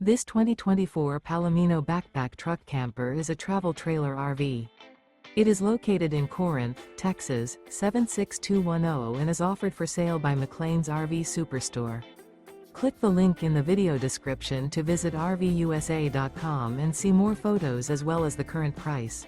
This 2024 Palomino Backpack Truck Camper is a travel trailer RV. It is located in Corinth, Texas, 76210 and is offered for sale by McClain's RV Superstore. Click the link in the video description to visit RVUSA.com and see more photos as well as the current price.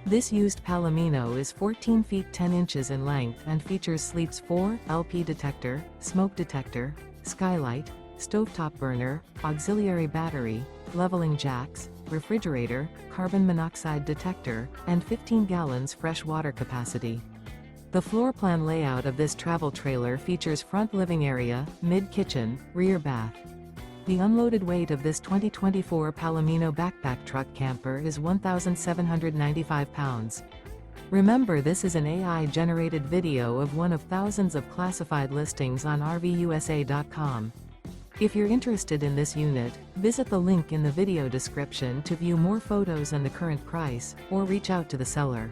This used Palomino is 14 feet 10 inches in length and features sleeps 4, LP detector, smoke detector, skylight, stovetop burner, auxiliary battery, leveling jacks, refrigerator, carbon monoxide detector, and 15 gallons fresh water capacity. The floor plan layout of this travel trailer features front living area, mid-kitchen, rear bath. The unloaded weight of this 2024 Palomino Backpack Truck Camper is 1,795 pounds. Remember, this is an AI-generated video of one of thousands of classified listings on RVUSA.com. If you're interested in this unit, visit the link in the video description to view more photos and the current price, or reach out to the seller.